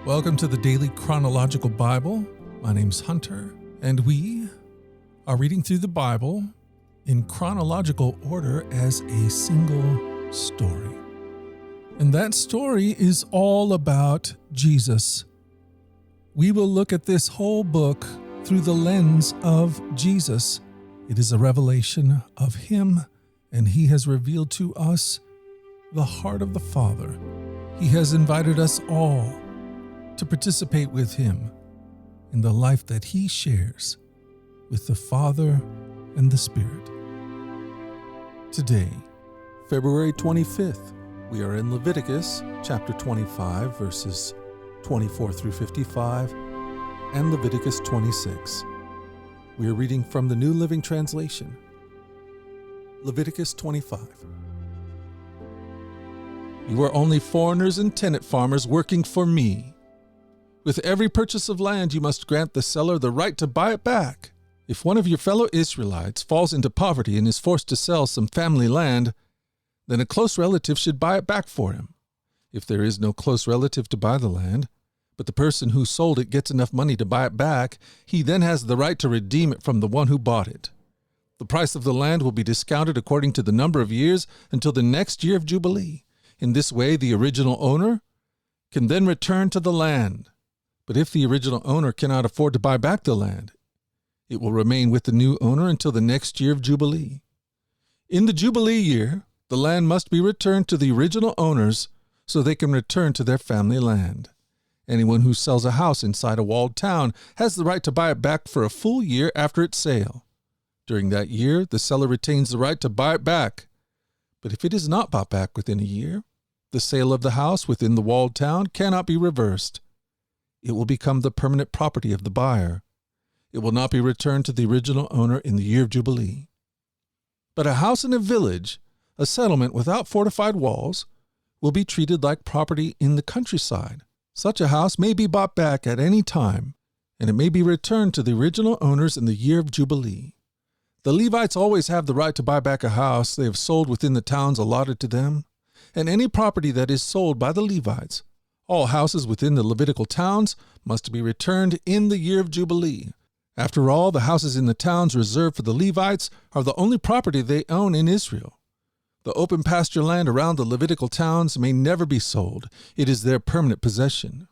Welcome to the Daily Chronological Bible. My name's Hunter, and we are reading through the Bible in chronological order as a single story. And that story is all about Jesus. We will look at this whole book through the lens of Jesus. It is a revelation of Him, and He has revealed to us the heart of the Father. He has invited us all to participate with Him in the life that He shares with the Father and the Spirit. Today, February 25th, we are in Leviticus chapter 25, verses 24 through 55, and Leviticus 26. We are reading from the New Living Translation. Leviticus 25. You are only foreigners and tenant farmers working for me. With every purchase of land, you must grant the seller the right to buy it back. If one of your fellow Israelites falls into poverty and is forced to sell some family land, then a close relative should buy it back for him. If there is no close relative to buy the land, but the person who sold it gets enough money to buy it back, he then has the right to redeem it from the one who bought it. The price of the land will be discounted according to the number of years until the next year of Jubilee. In this way, the original owner can then return to the land. But if the original owner cannot afford to buy back the land, it will remain with the new owner until the next year of Jubilee. In the Jubilee year, the land must be returned to the original owners so they can return to their family land. Anyone who sells a house inside a walled town has the right to buy it back for a full year after its sale. During that year, the seller retains the right to buy it back. But if it is not bought back within a year, the sale of the house within the walled town cannot be reversed. It will become the permanent property of the buyer. It will not be returned to the original owner in the year of Jubilee. But a house in a village, a settlement without fortified walls, will be treated like property in the countryside. Such a house may be bought back at any time, and it may be returned to the original owners in the year of Jubilee. The Levites always have the right to buy back a house they have sold within the towns allotted to them, and any property that is sold by the Levites. All houses within the Levitical towns must be returned in the year of Jubilee. After all, the houses in the towns reserved for the Levites are the only property they own in Israel. The open pasture land around the Levitical towns may never be sold. It is their permanent possession.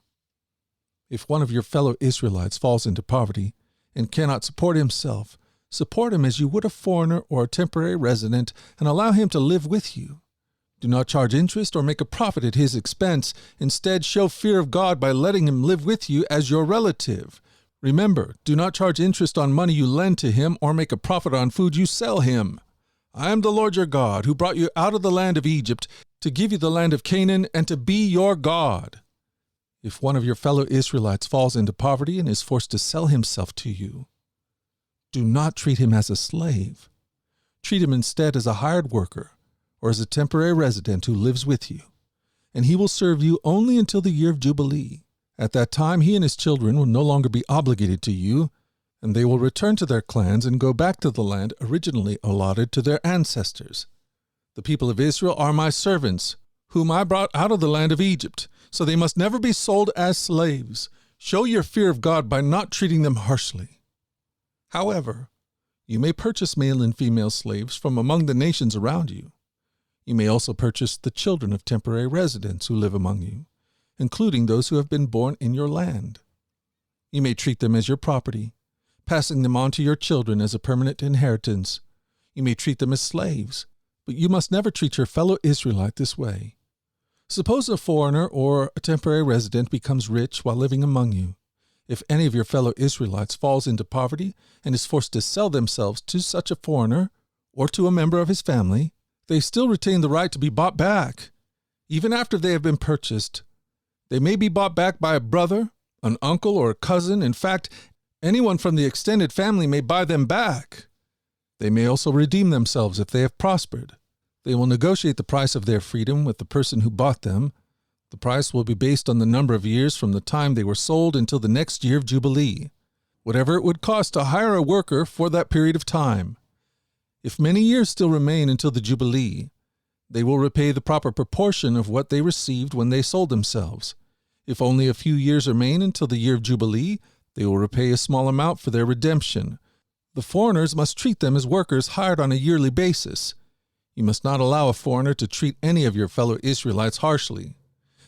If one of your fellow Israelites falls into poverty and cannot support himself, support him as you would a foreigner or a temporary resident and allow him to live with you. Do not charge interest or make a profit at his expense. Instead, show fear of God by letting him live with you as your relative. Remember, do not charge interest on money you lend to him or make a profit on food you sell him. I am the Lord your God, who brought you out of the land of Egypt to give you the land of Canaan and to be your God. If one of your fellow Israelites falls into poverty and is forced to sell himself to you, do not treat him as a slave. Treat him instead as a hired worker, or as a temporary resident who lives with you, and he will serve you only until the year of Jubilee. At that time, he and his children will no longer be obligated to you, and they will return to their clans and go back to the land originally allotted to their ancestors. The people of Israel are my servants, whom I brought out of the land of Egypt, so they must never be sold as slaves. Show your fear of God by not treating them harshly. However, you may purchase male and female slaves from among the nations around you. You may also purchase the children of temporary residents who live among you, including those who have been born in your land. You may treat them as your property, passing them on to your children as a permanent inheritance. You may treat them as slaves, but you must never treat your fellow Israelite this way. Suppose a foreigner or a temporary resident becomes rich while living among you. If any of your fellow Israelites falls into poverty and is forced to sell themselves to such a foreigner or to a member of his family, they still retain the right to be bought back. Even after they have been purchased, they may be bought back by a brother, an uncle, or a cousin. In fact, anyone from the extended family may buy them back. They may also redeem themselves if they have prospered. They will negotiate the price of their freedom with the person who bought them. The price will be based on the number of years from the time they were sold until the next year of Jubilee, whatever it would cost to hire a worker for that period of time. If many years still remain until the Jubilee, they will repay the proper proportion of what they received when they sold themselves. If only a few years remain until the year of Jubilee, they will repay a small amount for their redemption. The foreigners must treat them as workers hired on a yearly basis. You must not allow a foreigner to treat any of your fellow Israelites harshly.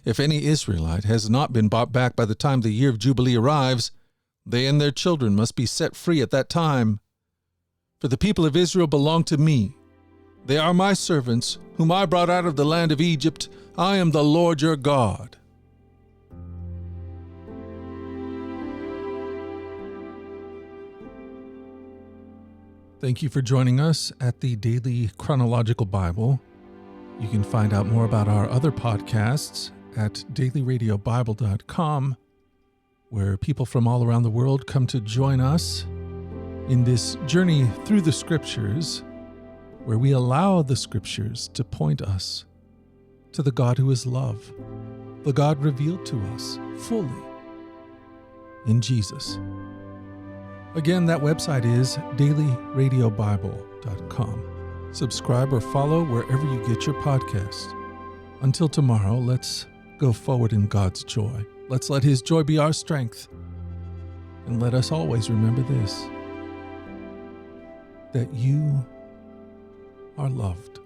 If any Israelite has not been bought back by the time the year of Jubilee arrives, they and their children must be set free at that time. For the people of Israel belong to me. They are my servants, whom I brought out of the land of Egypt. I am the Lord your God. Thank you for joining us at the Daily Chronological Bible. You can find out more about our other podcasts at dailyradiobible.com, where people from all around the world come to join us in this journey through the Scriptures, where we allow the Scriptures to point us to the God who is love, the God revealed to us fully in Jesus. Again, that website is dailyradiobible.com. Subscribe or follow wherever you get your podcast. Until tomorrow, let's go forward in God's joy. Let's let His joy be our strength. And let us always remember this, that you are loved.